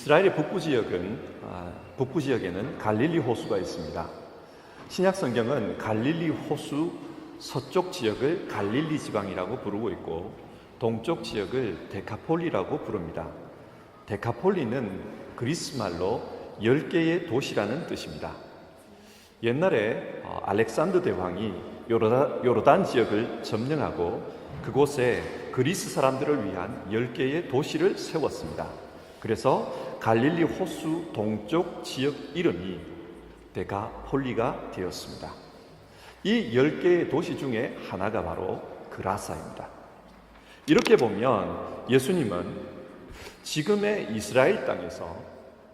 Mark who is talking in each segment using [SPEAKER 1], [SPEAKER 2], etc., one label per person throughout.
[SPEAKER 1] 이스라엘의 북부 지역에는 갈릴리 호수가 있습니다. 신약 성경은 갈릴리 호수 서쪽 지역을 갈릴리 지방이라고 부르고 있고 동쪽 지역을 데카폴리라고 부릅니다. 데카폴리는 그리스 말로 10개의 도시라는 뜻입니다. 옛날에 알렉산더 대왕이 요르단 지역을 점령하고 그곳에 그리스 사람들을 위한 10개의 도시를 세웠습니다. 그래서 갈릴리 호수 동쪽 지역 이름이 데카폴리가 되었습니다. 이 10개의 도시 중에 하나가 바로 그라사입니다. 이렇게 보면 예수님은 지금의 이스라엘 땅에서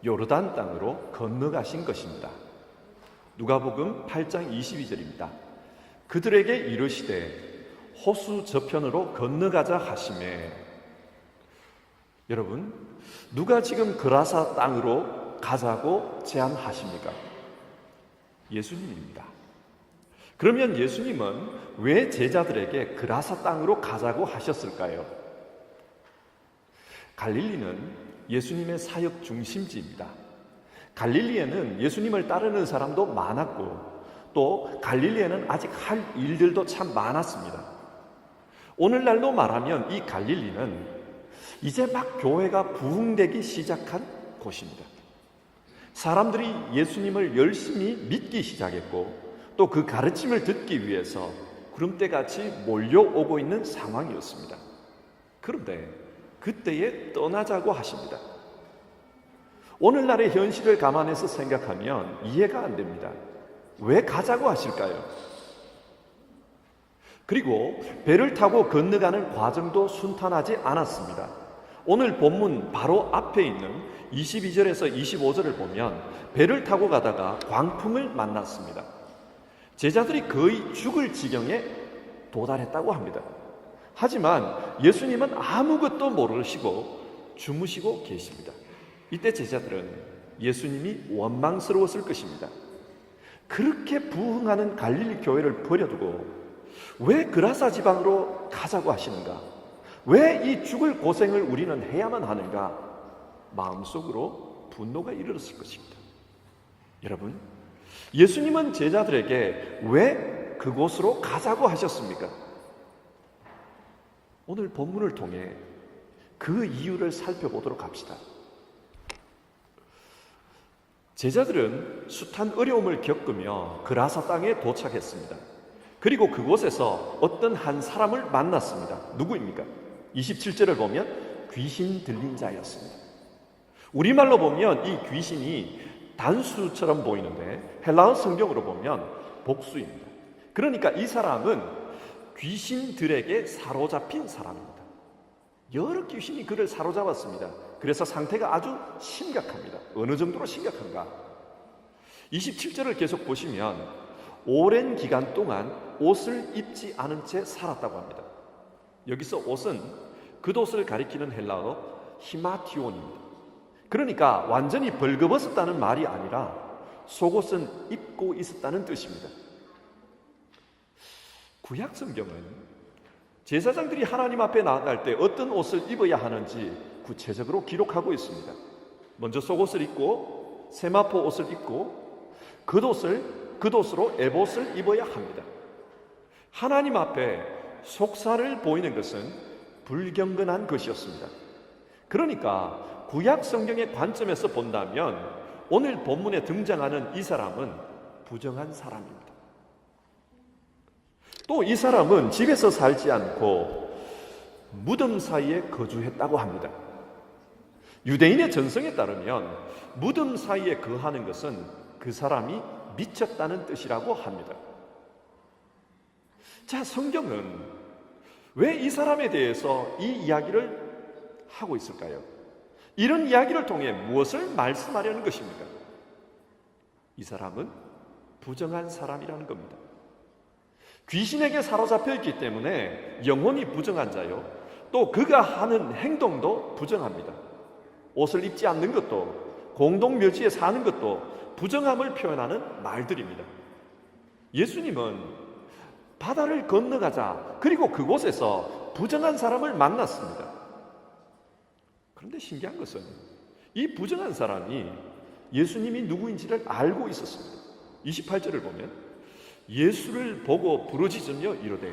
[SPEAKER 1] 요르단 땅으로 건너가신 것입니다. 누가복음 8장 22절입니다. 그들에게 이르시되 호수 저편으로 건너가자 하시매. 여러분, 누가 지금 그라사 땅으로 가자고 제안하십니까? 예수님입니다. 그러면 예수님은 왜 제자들에게 그라사 땅으로 가자고 하셨을까요? 갈릴리는 예수님의 사역 중심지입니다. 갈릴리에는 예수님을 따르는 사람도 많았고 또 갈릴리에는 아직 할 일들도 참 많았습니다. 오늘날로 말하면 이 갈릴리는 이제 막 교회가 부흥되기 시작한 곳입니다. 사람들이 예수님을 열심히 믿기 시작했고 또 그 가르침을 듣기 위해서 구름대같이 몰려오고 있는 상황이었습니다. 그런데 그때에 떠나자고 하십니다. 오늘날의 현실을 감안해서 생각하면 이해가 안 됩니다. 왜 가자고 하실까요? 그리고 배를 타고 건너가는 과정도 순탄하지 않았습니다. 오늘 본문 바로 앞에 있는 22절에서 25절을 보면 배를 타고 가다가 광풍을 만났습니다. 제자들이 거의 죽을 지경에 도달했다고 합니다. 하지만 예수님은 아무것도 모르시고 주무시고 계십니다. 이때 제자들은 예수님이 원망스러웠을 것입니다. 그렇게 부흥하는 갈릴리 교회를 버려두고 왜 그라사 지방으로 가자고 하시는가? 왜 이 죽을 고생을 우리는 해야만 하는가? 마음속으로 분노가 일어났을 것입니다. 여러분, 예수님은 제자들에게 왜 그곳으로 가자고 하셨습니까? 오늘 본문을 통해 그 이유를 살펴보도록 합시다. 제자들은 숱한 어려움을 겪으며 그라사 땅에 도착했습니다. 그리고 그곳에서 어떤 한 사람을 만났습니다. 누구입니까? 27절을 보면 귀신 들린 자였습니다. 우리말로 보면 이 귀신이 단수처럼 보이는데 헬라어 성경으로 보면 복수입니다. 그러니까 이 사람은 귀신들에게 사로잡힌 사람입니다. 여러 귀신이 그를 사로잡았습니다. 그래서 상태가 아주 심각합니다. 어느 정도로 심각한가? 27절을 계속 보시면 오랜 기간 동안 옷을 입지 않은 채 살았다고 합니다. 여기서 옷은 겉옷을 가리키는 헬라어 히마티온입니다. 그러니까 완전히 벌거벗었다는 말이 아니라 속옷은 입고 있었다는 뜻입니다. 구약 성경은 제사장들이 하나님 앞에 나아갈 때 어떤 옷을 입어야 하는지 구체적으로 기록하고 있습니다. 먼저 속옷을 입고 세마포 옷을 입고 겉옷으로 에봇을 입어야 합니다. 하나님 앞에 속살을 보이는 것은 불경건한 것이었습니다. 그러니까 구약 성경의 관점에서 본다면 오늘 본문에 등장하는 이 사람은 부정한 사람입니다. 또 이 사람은 집에서 살지 않고 무덤 사이에 거주했다고 합니다. 유대인의 전성에 따르면 무덤 사이에 거하는 것은 그 사람이 미쳤다는 뜻이라고 합니다. 자, 성경은 왜 이 사람에 대해서 이 이야기를 하고 있을까요? 이런 이야기를 통해 무엇을 말씀하려는 것입니까? 이 사람은 부정한 사람이라는 겁니다. 귀신에게 사로잡혀 있기 때문에 영혼이 부정한 자요. 또 그가 하는 행동도 부정합니다. 옷을 입지 않는 것도 공동묘지에 사는 것도 부정함을 표현하는 말들입니다. 예수님은 바다를 건너가자. 그리고 그곳에서 부정한 사람을 만났습니다. 그런데 신기한 것은 이 부정한 사람이 예수님이 누구인지를 알고 있었습니다. 28절을 보면 예수를 보고 부르짖으며 이르되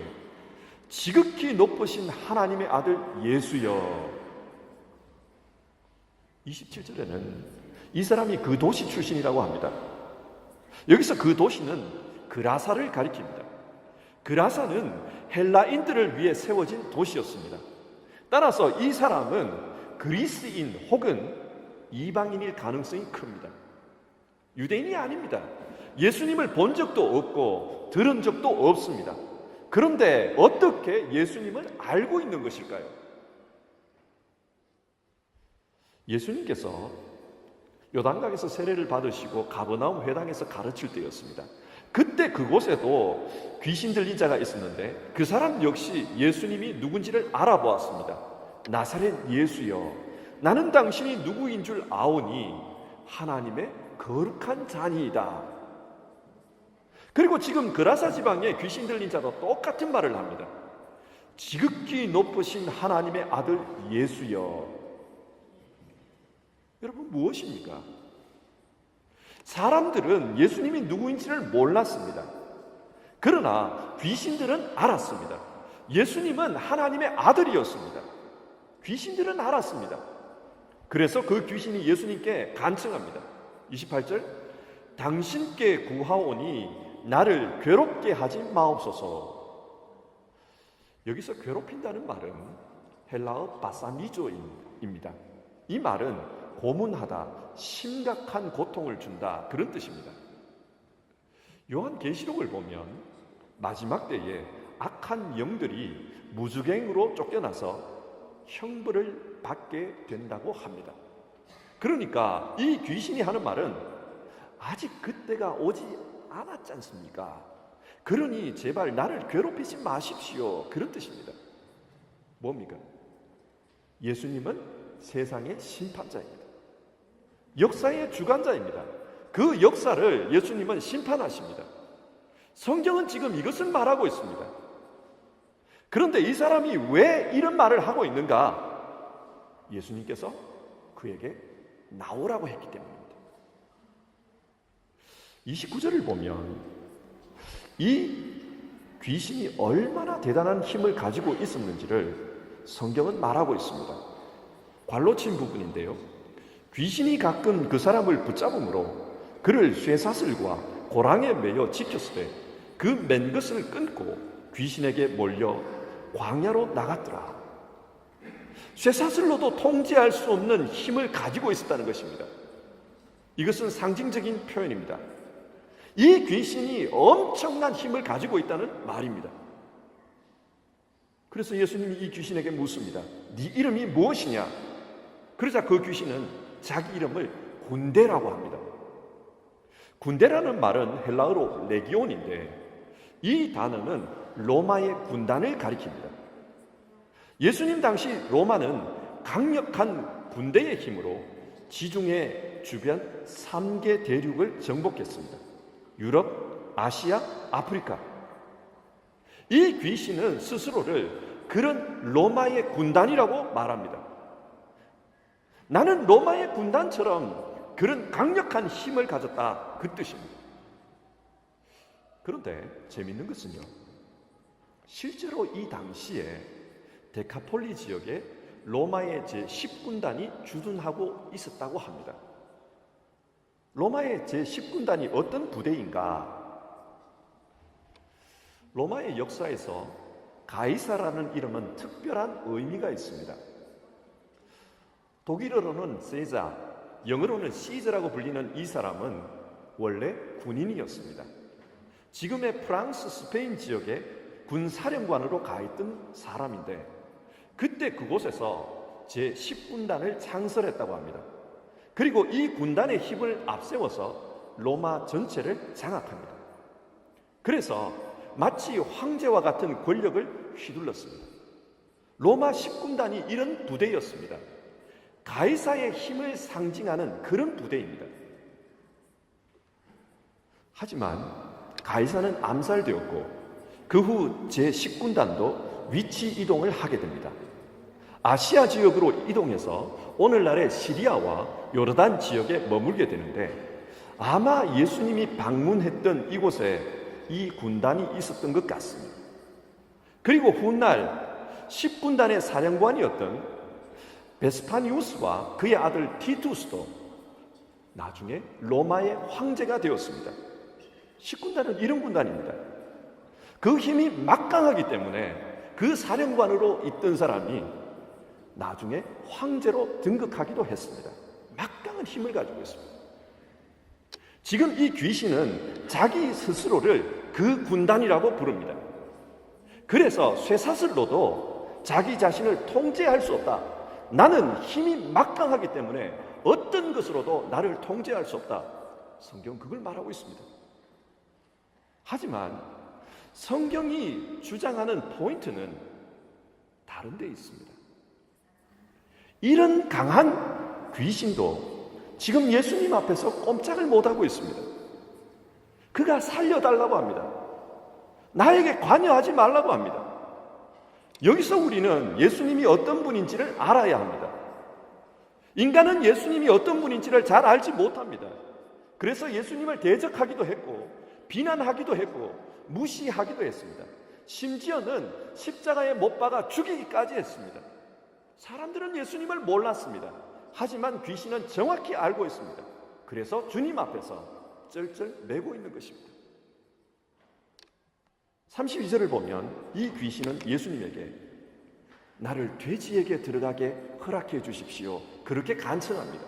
[SPEAKER 1] 지극히 높으신 하나님의 아들 예수여. 27절에는 이 사람이 그 도시 출신이라고 합니다. 여기서 그 도시는 그라사를 가리킵니다. 그라사는 헬라인들을 위해 세워진 도시였습니다. 따라서 이 사람은 그리스인 혹은 이방인일 가능성이 큽니다. 유대인이 아닙니다. 예수님을 본 적도 없고 들은 적도 없습니다. 그런데 어떻게 예수님을 알고 있는 것일까요? 예수님께서 요단강에서 세례를 받으시고 가버나움 회당에서 가르칠 때였습니다. 그때 그곳에도 귀신 들린 자가 있었는데 그 사람 역시 예수님이 누군지를 알아보았습니다. 나사렛 예수여, 나는 당신이 누구인 줄 아오니 하나님의 거룩한 자니이다. 그리고 지금 그라사 지방에 귀신 들린 자도 똑같은 말을 합니다. 지극히 높으신 하나님의 아들 예수여. 여러분, 무엇입니까? 사람들은 예수님이 누구인지를 몰랐습니다. 그러나 귀신들은 알았습니다. 예수님은 하나님의 아들이었습니다. 귀신들은 알았습니다. 그래서 그 귀신이 예수님께 간청합니다. 28절, 당신께 구하오니 나를 괴롭게 하지 마옵소서. 여기서 괴롭힌다는 말은 헬라어 바사미조입니다. 이 말은 고문하다, 심각한 고통을 준다, 그런 뜻입니다. 요한계시록을 보면 마지막 때에 악한 영들이 무주갱으로 쫓겨나서 형벌을 받게 된다고 합니다. 그러니까 이 귀신이 하는 말은 아직 그때가 오지 않았지 않습니까? 그러니 제발 나를 괴롭히지 마십시오, 그런 뜻입니다. 뭡니까? 예수님은 세상의 심판자입니다. 역사의 주관자입니다. 그 역사를 예수님은 심판하십니다. 성경은 지금 이것을 말하고 있습니다. 그런데 이 사람이 왜 이런 말을 하고 있는가? 예수님께서 그에게 나오라고 했기 때문입니다. 29절을 보면 이 귀신이 얼마나 대단한 힘을 가지고 있었는지를 성경은 말하고 있습니다. 관로 친 부분인데요, 귀신이 가끔 그 사람을 붙잡음으로 그를 쇠사슬과 고랑에 매여 지켰을 때 그 맨 것을 끊고 귀신에게 몰려 광야로 나갔더라. 쇠사슬로도 통제할 수 없는 힘을 가지고 있었다는 것입니다. 이것은 상징적인 표현입니다. 이 귀신이 엄청난 힘을 가지고 있다는 말입니다. 그래서 예수님이 이 귀신에게 묻습니다. 네 이름이 무엇이냐? 그러자 그 귀신은 자기 이름을 군대라고 합니다. 군대라는 말은 헬라어로 레기온인데 이 단어는 로마의 군단을 가리킵니다. 예수님 당시 로마는 강력한 군대의 힘으로 지중해 주변 3개 대륙을 정복했습니다. 유럽, 아시아, 아프리카. 이 귀신은 스스로를 그런 로마의 군단이라고 말합니다. 나는 로마의 군단처럼 그런 강력한 힘을 가졌다, 그 뜻입니다. 그런데 재미있는 것은요, 실제로 이 당시에 데카폴리 지역에 로마의 제10군단이 주둔하고 있었다고 합니다. 로마의 제10군단이 어떤 부대인가? 로마의 역사에서 가이사라는 이름은 특별한 의미가 있습니다. 독일어로는 세자, 영어로는 시저라고 불리는 이 사람은 원래 군인이었습니다. 지금의 프랑스, 스페인 지역에 군사령관으로 가 있던 사람인데 그때 그곳에서 제10군단을 창설했다고 합니다. 그리고 이 군단의 힘을 앞세워서 로마 전체를 장악합니다. 그래서 마치 황제와 같은 권력을 휘둘렀습니다. 로마 10군단이 이런 부대였습니다. 가이사의 힘을 상징하는 그런 부대입니다. 하지만 가이사는 암살되었고 그 후 제10군단도 위치 이동을 하게 됩니다. 아시아 지역으로 이동해서 오늘날의 시리아와 요르단 지역에 머물게 되는데 아마 예수님이 방문했던 이곳에 이 군단이 있었던 것 같습니다. 그리고 훗날 10군단의 사령관이었던 베스파니우스와 그의 아들 티투스도 나중에 로마의 황제가 되었습니다. 10군단은 이런 군단입니다. 그 힘이 막강하기 때문에 그 사령관으로 있던 사람이 나중에 황제로 등극하기도 했습니다. 막강한 힘을 가지고 있습니다. 지금 이 귀신은 자기 스스로를 그 군단이라고 부릅니다. 그래서 쇠사슬로도 자기 자신을 통제할 수 없다. 나는 힘이 막강하기 때문에 어떤 것으로도 나를 통제할 수 없다. 성경은 그걸 말하고 있습니다. 하지만 성경이 주장하는 포인트는 다른 데 있습니다. 이런 강한 귀신도 지금 예수님 앞에서 꼼짝을 못하고 있습니다. 그가 살려달라고 합니다. 나에게 관여하지 말라고 합니다. 여기서 우리는 예수님이 어떤 분인지를 알아야 합니다. 인간은 예수님이 어떤 분인지를 잘 알지 못합니다. 그래서 예수님을 대적하기도 했고 비난하기도 했고 무시하기도 했습니다. 심지어는 십자가에 못 박아 죽이기까지 했습니다. 사람들은 예수님을 몰랐습니다. 하지만 귀신은 정확히 알고 있습니다. 그래서 주님 앞에서 쩔쩔 매고 있는 것입니다. 32절을 보면 이 귀신은 예수님에게 나를 돼지에게 들어가게 허락해 주십시오. 그렇게 간청합니다.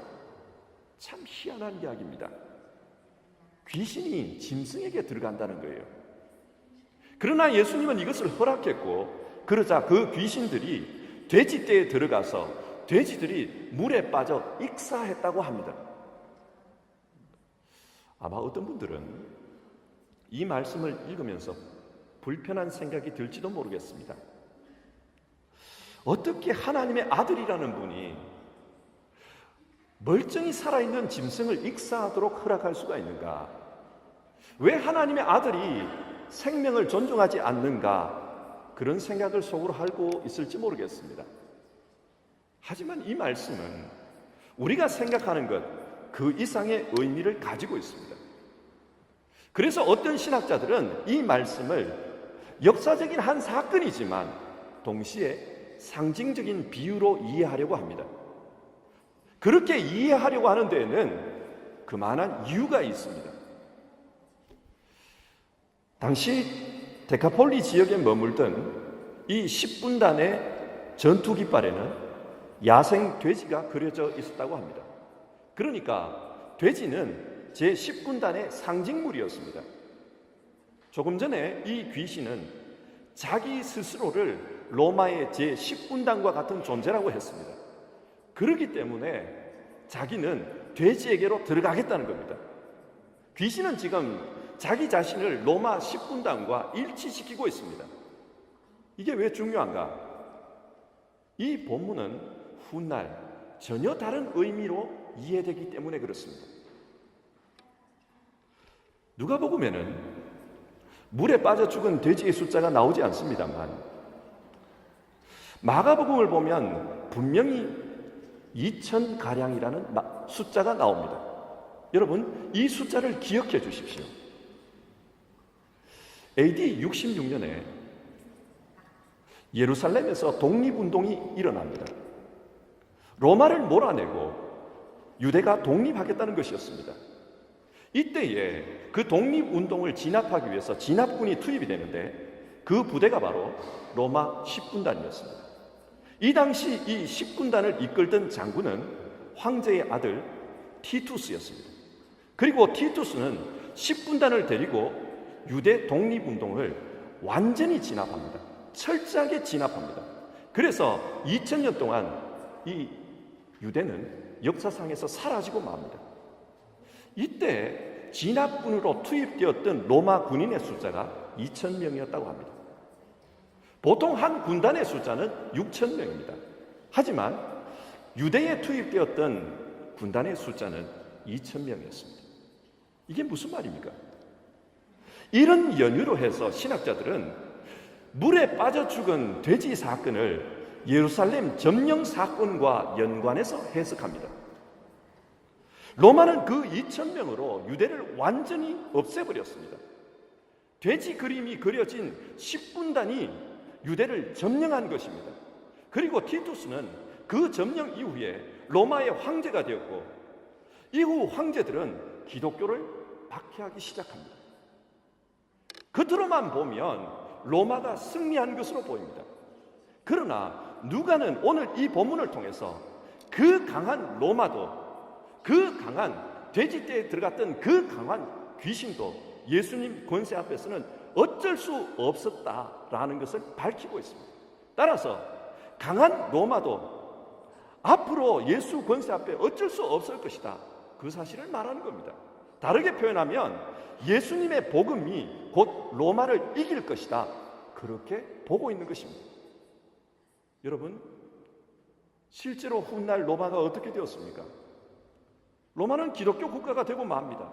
[SPEAKER 1] 참 희한한 이야기입니다. 귀신이 짐승에게 들어간다는 거예요. 그러나 예수님은 이것을 허락했고 그러자 그 귀신들이 돼지떼에 들어가서 돼지들이 물에 빠져 익사했다고 합니다. 아마 어떤 분들은 이 말씀을 읽으면서 불편한 생각이 들지도 모르겠습니다. 어떻게 하나님의 아들이라는 분이 멀쩡히 살아있는 짐승을 익사하도록 허락할 수가 있는가? 왜 하나님의 아들이 생명을 존중하지 않는가? 그런 생각을 속으로 하고 있을지 모르겠습니다. 하지만 이 말씀은 우리가 생각하는 것 그 이상의 의미를 가지고 있습니다. 그래서 어떤 신학자들은 이 말씀을 역사적인 한 사건이지만 동시에 상징적인 비유로 이해하려고 합니다. 그렇게 이해하려고 하는 데에는 그만한 이유가 있습니다. 당시 데카폴리 지역에 머물던 이 10군단의 전투 깃발에는 야생 돼지가 그려져 있었다고 합니다. 그러니까 돼지는 제10군단의 상징물이었습니다. 조금 전에 이 귀신은 자기 스스로를 로마의 제10군단과 같은 존재라고 했습니다. 그렇기 때문에 자기는 돼지에게로 들어가겠다는 겁니다. 귀신은 지금 자기 자신을 로마 10군단과 일치시키고 있습니다. 이게 왜 중요한가? 이 본문은 훗날 전혀 다른 의미로 이해되기 때문에 그렇습니다. 누가복음에는 물에 빠져 죽은 돼지의 숫자가 나오지 않습니다만 마가복음을 보면 분명히 2,000가량이라는 숫자가 나옵니다. 여러분, 이 숫자를 기억해 주십시오. AD 66년에 예루살렘에서 독립운동이 일어납니다. 로마를 몰아내고 유대가 독립하겠다는 것이었습니다. 이때에 그 독립운동을 진압하기 위해서 진압군이 투입이 되는데 그 부대가 바로 로마 10군단이었습니다. 이 당시 이 10군단을 이끌던 장군은 황제의 아들 티투스였습니다. 그리고 티투스는 10군단을 데리고 유대 독립운동을 완전히 진압합니다. 철저하게 진압합니다. 그래서 2000년 동안 이 유대는 역사상에서 사라지고 맙니다. 이때 진압군으로 투입되었던 로마 군인의 숫자가 2,000명이었다고 합니다. 보통 한 군단의 숫자는 6,000명입니다. 하지만 유대에 투입되었던 군단의 숫자는 2,000명이었습니다. 이게 무슨 말입니까? 이런 연유로 해서 신학자들은 물에 빠져 죽은 돼지 사건을 예루살렘 점령 사건과 연관해서 해석합니다. 로마는 그 2,000명으로 유대를 완전히 없애버렸습니다. 돼지 그림이 그려진 10분단이 유대를 점령한 것입니다. 그리고 티투스는 그 점령 이후에 로마의 황제가 되었고, 이후 황제들은 기독교를 박해하기 시작합니다. 겉으로만 보면 로마가 승리한 것으로 보입니다. 그러나 누가는 오늘 이 본문을 통해서 그 강한 로마도, 그 강한 돼지떼에 들어갔던 그 강한 귀신도 예수님 권세 앞에서는 어쩔 수 없었다라는 것을 밝히고 있습니다. 따라서 강한 로마도 앞으로 예수 권세 앞에 어쩔 수 없을 것이다, 그 사실을 말하는 겁니다. 다르게 표현하면 예수님의 복음이 곧 로마를 이길 것이다, 그렇게 보고 있는 것입니다. 여러분, 실제로 훗날 로마가 어떻게 되었습니까? 로마는 기독교 국가가 되고 맙니다.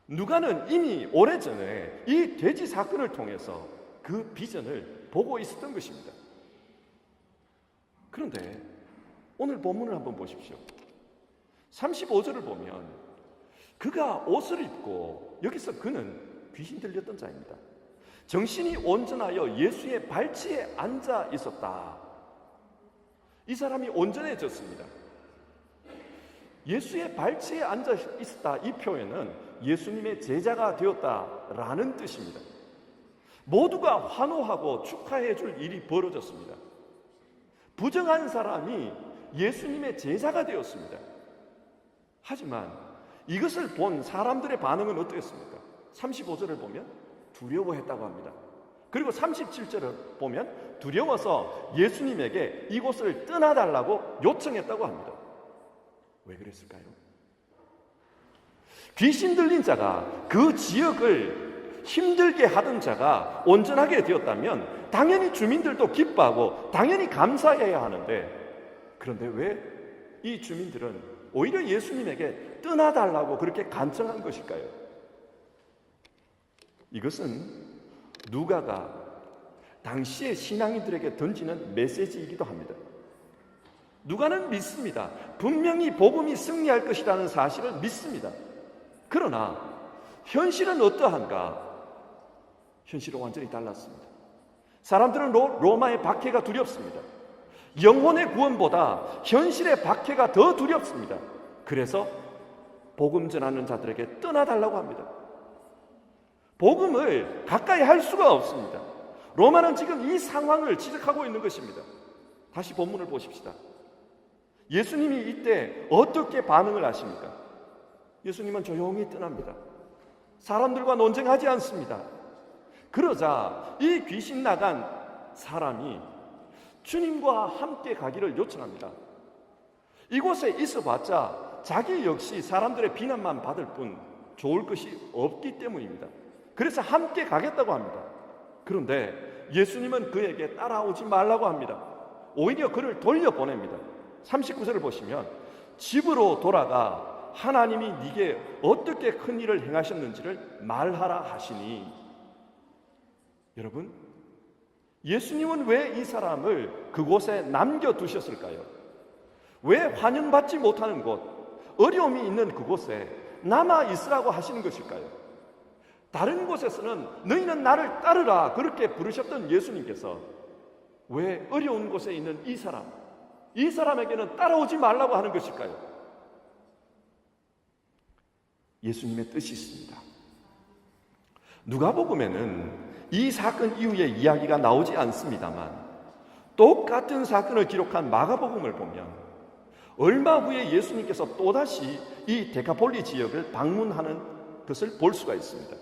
[SPEAKER 1] 누가는 이미 오래전에 이 돼지 사건을 통해서 그 비전을 보고 있었던 것입니다. 그런데 오늘 본문을 한번 보십시오. 35절을 보면 그가 옷을 입고, 여기서 그는 귀신 들렸던 자입니다. 정신이 온전하여 예수의 발치에 앉아 있었다. 이 사람이 온전해졌습니다. 예수의 발치에 앉아 있었다, 이 표현은 예수님의 제자가 되었다라는 뜻입니다. 모두가 환호하고 축하해 줄 일이 벌어졌습니다. 부정한 사람이 예수님의 제자가 되었습니다. 하지만 이것을 본 사람들의 반응은 어떻겠습니까? 35절을 보면 두려워했다고 합니다. 그리고 37절을 보면 두려워서 예수님에게 이곳을 떠나달라고 요청했다고 합니다. 왜 그랬을까요? 귀신 들린 자가, 그 지역을 힘들게 하던 자가 온전하게 되었다면 당연히 주민들도 기뻐하고 당연히 감사해야 하는데, 그런데 왜 이 주민들은 오히려 예수님에게 떠나달라고 그렇게 간청한 것일까요? 이것은 누가가 당시의 신앙인들에게 던지는 메시지이기도 합니다. 누가는 믿습니다. 분명히 복음이 승리할 것이라는 사실을 믿습니다. 그러나 현실은 어떠한가? 현실은 완전히 달랐습니다. 사람들은 로마의 박해가 두렵습니다. 영혼의 구원보다 현실의 박해가 더 두렵습니다. 그래서 복음 전하는 자들에게 떠나달라고 합니다. 복음을 가까이 할 수가 없습니다. 로마는 지금 이 상황을 지적하고 있는 것입니다. 다시 본문을 보십시다. 예수님이 이때 어떻게 반응을 하십니까? 예수님은 조용히 떠납니다. 사람들과 논쟁하지 않습니다. 그러자 이 귀신 나간 사람이 주님과 함께 가기를 요청합니다. 이곳에 있어봤자 자기 역시 사람들의 비난만 받을 뿐 좋을 것이 없기 때문입니다. 그래서 함께 가겠다고 합니다. 그런데 예수님은 그에게 따라오지 말라고 합니다. 오히려 그를 돌려보냅니다. 39절을 보시면 집으로 돌아가 하나님이 네게 어떻게 큰 일을 행하셨는지를 말하라 하시니. 여러분, 예수님은 왜 이 사람을 그곳에 남겨두셨을까요? 왜 환영받지 못하는 곳, 어려움이 있는 그곳에 남아있으라고 하시는 것일까요? 다른 곳에서는 너희는 나를 따르라 그렇게 부르셨던 예수님께서 왜 어려운 곳에 있는 이 사람에게는 따라오지 말라고 하는 것일까요? 예수님의 뜻이 있습니다. 누가복음에는 이 사건 이후의 이야기가 나오지 않습니다만, 똑같은 사건을 기록한 마가복음을 보면 얼마 후에 예수님께서 또다시 이 데카폴리 지역을 방문하는 것을 볼 수가 있습니다.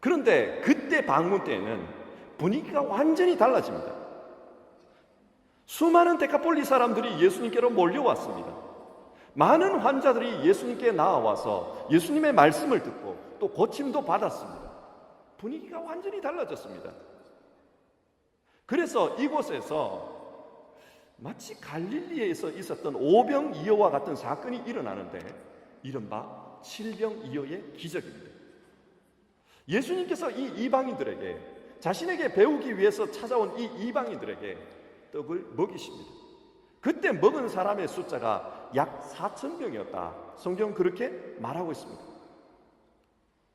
[SPEAKER 1] 그런데 그때 방문 때에는 분위기가 완전히 달라집니다. 수많은 데카폴리 사람들이 예수님께로 몰려왔습니다. 많은 환자들이 예수님께 나와서 예수님의 말씀을 듣고 또 고침도 받았습니다. 분위기가 완전히 달라졌습니다. 그래서 이곳에서 마치 갈릴리에서 있었던 오병이어와 같은 사건이 일어나는데, 이른바 칠병이어의 기적입니다. 예수님께서 이 이방인들에게, 자신에게 배우기 위해서 찾아온 이 이방인들에게 떡을 먹이십니다. 그때 먹은 사람의 숫자가 약 4천 명이었다. 성경은 그렇게 말하고 있습니다.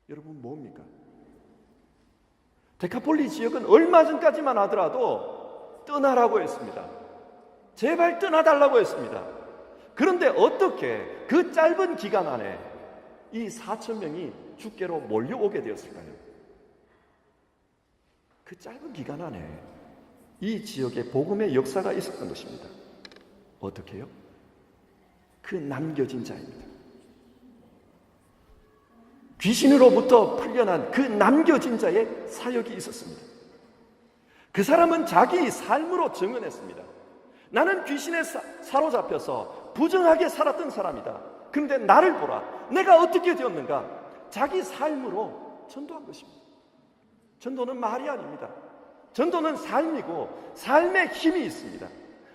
[SPEAKER 1] 여러분 뭡니까? 데카폴리 지역은 얼마 전까지만 하더라도 떠나라고 했습니다. 제발 떠나달라고 했습니다. 그런데 어떻게 그 짧은 기간 안에 이 4천 명이 주께로 몰려오게 되었을까요? 그 짧은 기간 안에 이 지역에 복음의 역사가 있었던 것입니다. 어떻게요? 그 남겨진 자입니다. 귀신으로부터 풀려난 그 남겨진 자의 사역이 있었습니다. 그 사람은 자기 삶으로 증언했습니다. 나는 귀신에 사로잡혀서 부정하게 살았던 사람이다. 그런데 나를 보라. 내가 어떻게 되었는가? 자기 삶으로 전도한 것입니다. 전도는 말이 아닙니다. 전도는 삶이고 삶에 힘이 있습니다.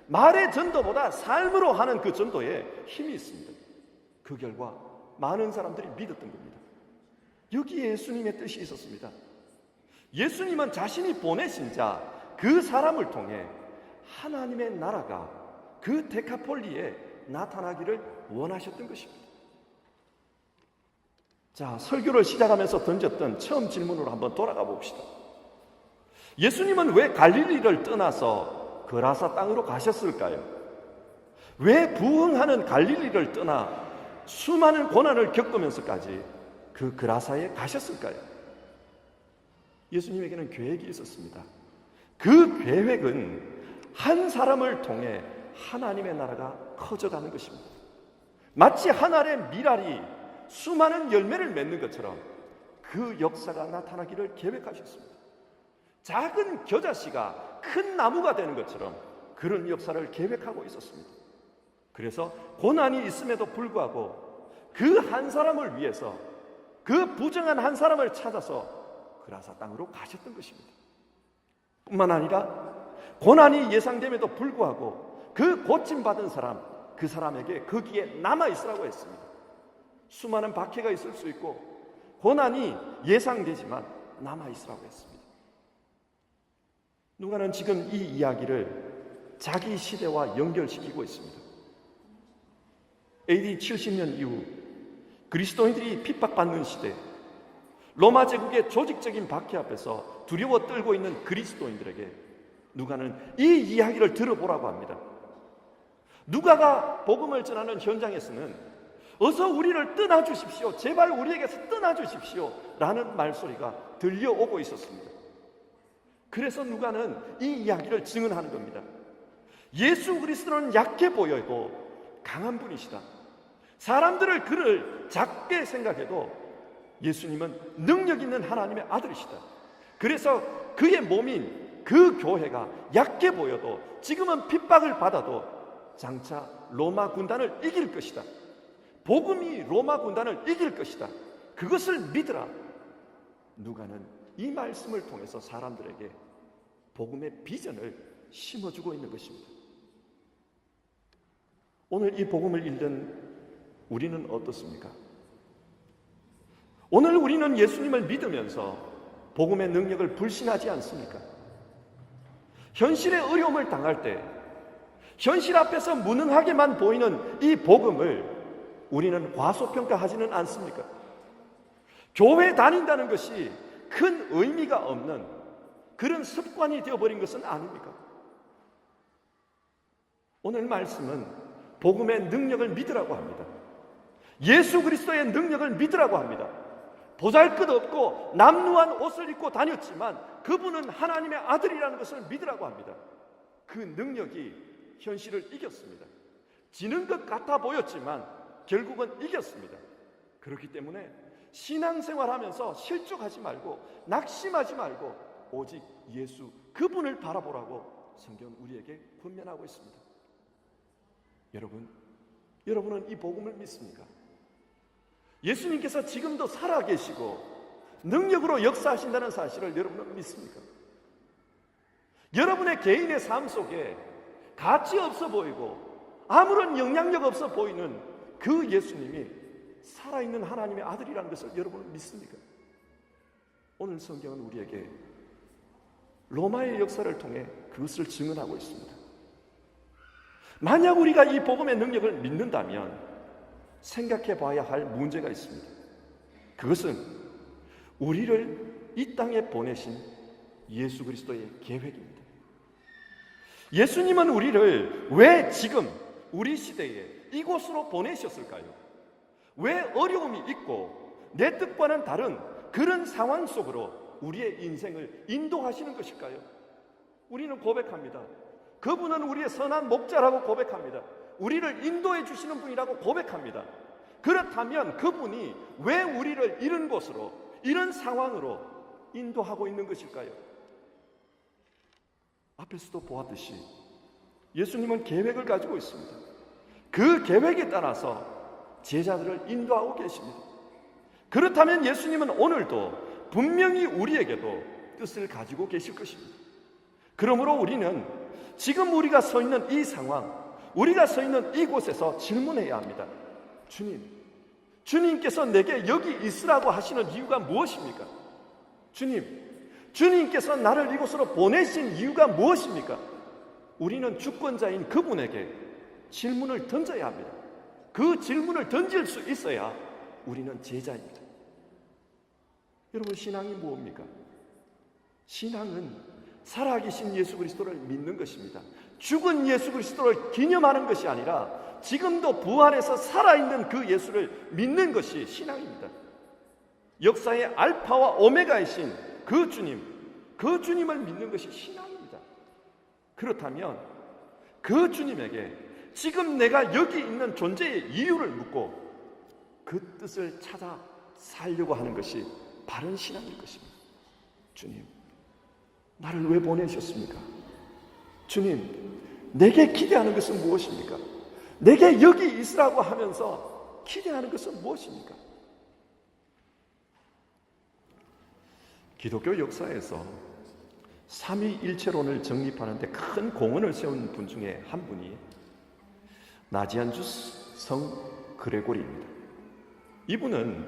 [SPEAKER 1] 말의 전도보다 삶으로 하는 그 전도에 힘이 있습니다. 그 결과 많은 사람들이 믿었던 겁니다. 여기에 예수님의 뜻이 있었습니다. 예수님은 자신이 보내신 자, 그 사람을 통해 하나님의 나라가 그 데카폴리에 나타나기를 원하셨던 것입니다. 자, 설교를 시작하면서 던졌던 처음 질문으로 한번 돌아가 봅시다. 예수님은 왜 갈릴리를 떠나서 그라사 땅으로 가셨을까요? 왜 부흥하는 갈릴리를 떠나 수많은 고난을 겪으면서까지 그 그라사에 가셨을까요? 예수님에게는 계획이 있었습니다. 그 계획은 한 사람을 통해 하나님의 나라가 커져가는 것입니다. 마치 한 알의 밀알이 수많은 열매를 맺는 것처럼 그 역사가 나타나기를 계획하셨습니다. 작은 겨자씨가 큰 나무가 되는 것처럼 그런 역사를 계획하고 있었습니다. 그래서 고난이 있음에도 불구하고 그 한 사람을 위해서 그 부정한 한 사람을 찾아서 그라사 땅으로 가셨던 것입니다. 뿐만 아니라 고난이 예상됨에도 불구하고 그 고침받은 사람, 그 사람에게 거기에 남아있으라고 했습니다. 수많은 박해가 있을 수 있고 고난이 예상되지만 남아있으라고 했습니다. 누가는 지금 이 이야기를 자기 시대와 연결시키고 있습니다. AD 70년 이후 그리스도인들이 핍박받는 시대, 로마 제국의 조직적인 박해 앞에서 두려워 떨고 있는 그리스도인들에게 누가는 이 이야기를 들어보라고 합니다. 누가가 복음을 전하는 현장에서는 어서 우리를 떠나주십시오, 제발 우리에게서 떠나주십시오 라는 말소리가 들려오고 있었습니다. 그래서 누가는 이 이야기를 증언하는 겁니다. 예수 그리스도는 약해 보여도 강한 분이시다. 사람들을 그를 작게 생각해도 예수님은 능력 있는 하나님의 아들이시다. 그래서 그의 몸인 그 교회가 약해 보여도 지금은 핍박을 받아도 장차 로마 군단을 이길 것이다. 복음이 로마 군단을 이길 것이다. 그것을 믿으라. 누가는 이 말씀을 통해서 사람들에게 복음의 비전을 심어주고 있는 것입니다. 오늘 이 복음을 읽는 우리는 어떻습니까? 오늘 우리는 예수님을 믿으면서 복음의 능력을 불신하지 않습니까? 현실의 어려움을 당할 때 현실 앞에서 무능하게만 보이는 이 복음을 우리는 과소평가하지는 않습니까? 교회 다닌다는 것이 큰 의미가 없는 그런 습관이 되어버린 것은 아닙니까? 오늘 말씀은 복음의 능력을 믿으라고 합니다. 예수 그리스도의 능력을 믿으라고 합니다. 보잘것없고 남루한 옷을 입고 다녔지만 그분은 하나님의 아들이라는 것을 믿으라고 합니다. 그 능력이 현실을 이겼습니다. 지는 것 같아 보였지만 결국은 이겼습니다. 그렇기 때문에 신앙생활하면서 실족하지 말고 낙심하지 말고 오직 예수 그분을 바라보라고 성경은 우리에게 권면하고 있습니다. 여러분은 이 복음을 믿습니까? 예수님께서 지금도 살아계시고 능력으로 역사하신다는 사실을 여러분은 믿습니까? 여러분의 개인의 삶 속에 가치 없어 보이고 아무런 영향력 없어 보이는 그 예수님이 살아있는 하나님의 아들이라는 것을 여러분은 믿습니까? 오늘 성경은 우리에게 로마의 역사를 통해 그것을 증언하고 있습니다. 만약 우리가 이 복음의 능력을 믿는다면 생각해 봐야 할 문제가 있습니다. 그것은 우리를 이 땅에 보내신 예수 그리스도의 계획입니다. 예수님은 우리를 왜 지금 우리 시대에 이곳으로 보내셨을까요? 왜 어려움이 있고 내 뜻과는 다른 그런 상황 속으로 우리의 인생을 인도하시는 것일까요? 우리는 고백합니다. 그분은 우리의 선한 목자라고 고백합니다. 우리를 인도해 주시는 분이라고 고백합니다. 그렇다면 그분이 왜 우리를 이런 곳으로, 이런 상황으로 인도하고 있는 것일까요? 앞에서도 보았듯이 예수님은 계획을 가지고 있습니다. 그 계획에 따라서 제자들을 인도하고 계십니다. 그렇다면 예수님은 오늘도 분명히 우리에게도 뜻을 가지고 계실 것입니다. 그러므로 우리는 지금 우리가 서 있는 이 상황, 우리가 서 있는 이곳에서 질문해야 합니다. 주님께서 내게 여기 있으라고 하시는 이유가 무엇입니까? 주님께서 나를 이곳으로 보내신 이유가 무엇입니까? 우리는 주권자인 그분에게 질문을 던져야 합니다. 그 질문을 던질 수 있어야 우리는 제자입니다. 여러분, 신앙이 무엇입니까? 신앙은 살아계신 예수 그리스도를 믿는 것입니다. 죽은 예수 그리스도를 기념하는 것이 아니라 지금도 부활해서 살아있는 그 예수를 믿는 것이 신앙입니다. 역사의 알파와 오메가이신 그 주님을 믿는 것이 신앙입니다. 그렇다면 그 주님에게 지금 내가 여기 있는 존재의 이유를 묻고 그 뜻을 찾아 살려고 하는 것이 바른 신앙일 것입니다. 주님, 나를 왜 보내셨습니까? 주님, 내게 기대하는 것은 무엇입니까? 내게 여기 있으라고 하면서 기대하는 것은 무엇입니까? 기독교 역사에서 삼위일체론을 정립하는 데 큰 공헌을 세운 분 중에 한 분이 나지안주스 성 그레고리입니다. 이분은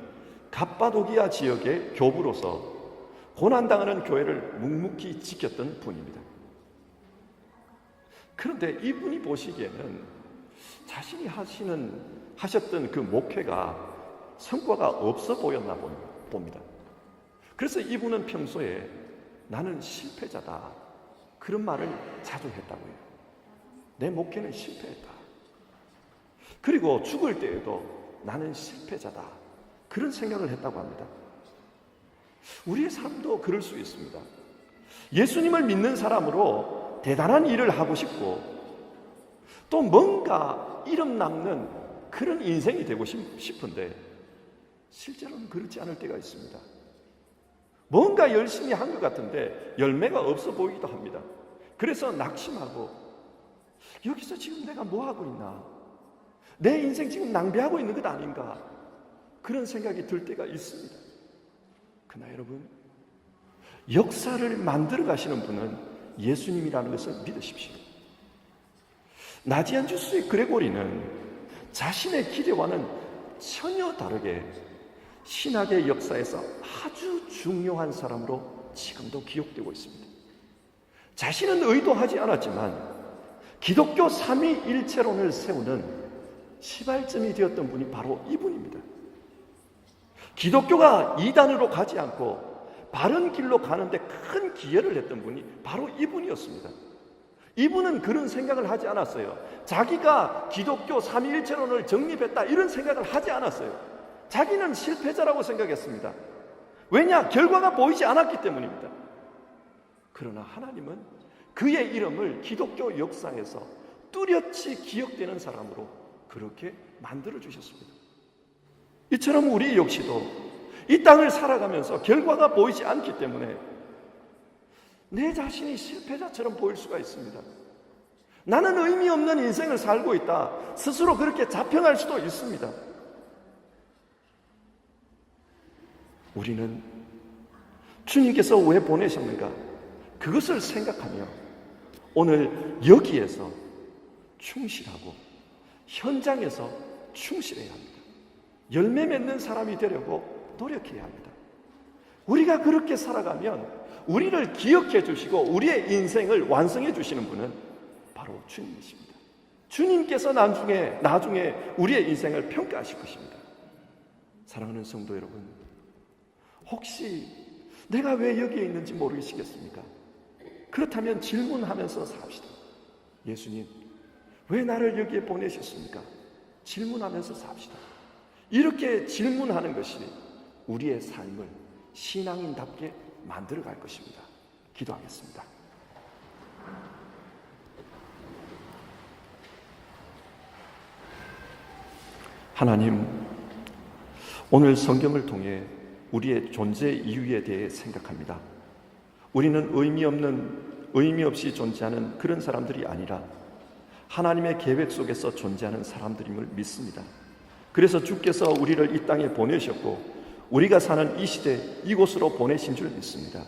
[SPEAKER 1] 갑바도기아 지역의 교부로서 고난당하는 교회를 묵묵히 지켰던 분입니다. 그런데 이분이 보시기에는 자신이 하셨던 그 목회가 성과가 없어 보였나 봅니다. 그래서 이분은 평소에 나는 실패자다, 그런 말을 자주 했다고요. 내 목회는 실패했다. 그리고 죽을 때에도 나는 실패자다, 그런 생각을 했다고 합니다. 우리의 삶도 그럴 수 있습니다. 예수님을 믿는 사람으로 대단한 일을 하고 싶고 또 뭔가 이름 남는 그런 인생이 되고 싶은데 실제로는 그렇지 않을 때가 있습니다. 뭔가 열심히 한 것 같은데 열매가 없어 보이기도 합니다. 그래서 낙심하고 여기서 지금 내가 뭐 하고 있나? 내 인생 지금 낭비하고 있는 것 아닌가? 그런 생각이 들 때가 있습니다. 그러나 여러분, 역사를 만들어 가시는 분은 예수님이라는 것을 믿으십시오. 나지안주스의 그레고리는 자신의 기대와는 전혀 다르게 신학의 역사에서 아주 중요한 사람으로 지금도 기억되고 있습니다. 자신은 의도하지 않았지만 기독교 삼위일체론을 세우는 시발점이 되었던 분이 바로 이분입니다. 기독교가 이단으로 가지 않고 바른 길로 가는데 큰 기여를 했던 분이 바로 이분이었습니다. 이분은 그런 생각을 하지 않았어요. 자기가 기독교 삼위일체론을 정립했다, 이런 생각을 하지 않았어요. 자기는 실패자라고 생각했습니다. 왜냐? 결과가 보이지 않았기 때문입니다. 그러나 하나님은 그의 이름을 기독교 역사에서 뚜렷이 기억되는 사람으로 그렇게 만들어 주셨습니다. 이처럼 우리 역시도 이 땅을 살아가면서 결과가 보이지 않기 때문에 내 자신이 실패자처럼 보일 수가 있습니다. 나는 의미 없는 인생을 살고 있다, 스스로 그렇게 자평할 수도 있습니다. 우리는 주님께서 왜 보내셨는가? 그것을 생각하며 오늘 여기에서 충실하고 현장에서 충실해야 합니다. 열매 맺는 사람이 되려고 노력해야 합니다. 우리가 그렇게 살아가면 우리를 기억해 주시고 우리의 인생을 완성해 주시는 분은 바로 주님이십니다. 주님께서 나중에 우리의 인생을 평가하실 것입니다. 사랑하는 성도 여러분, 혹시 내가 왜 여기에 있는지 모르시겠습니까? 그렇다면 질문하면서 삽시다. 예수님, 왜 나를 여기에 보내셨습니까? 질문하면서 삽시다. 이렇게 질문하는 것이 우리의 삶을 신앙인답게 만들어갈 것입니다. 기도하겠습니다. 하나님, 오늘 성경을 통해 우리의 존재 이유에 대해 생각합니다. 우리는 의미 없이 존재하는 그런 사람들이 아니라 하나님의 계획 속에서 존재하는 사람들임을 믿습니다. 그래서 주께서 우리를 이 땅에 보내셨고 우리가 사는 이 시대 이곳으로 보내신 줄 믿습니다.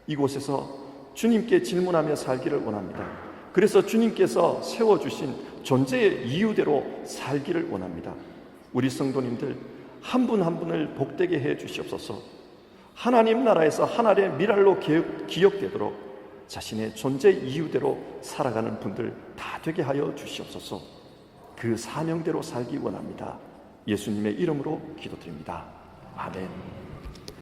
[SPEAKER 1] 이곳에서 주님께 질문하며 살기를 원합니다. 그래서 주님께서 세워주신 존재의 이유대로 살기를 원합니다. 우리 성도님들 한 분 한 분을 복되게 해 주시옵소서. 하나님 나라에서 하나님의 미랄로 기억되도록 자신의 존재 이유대로 살아가는 분들 다 되게 하여 주시옵소서. 그 사명대로 살기 원합니다. 예수님의 이름으로 기도드립니다. 아멘.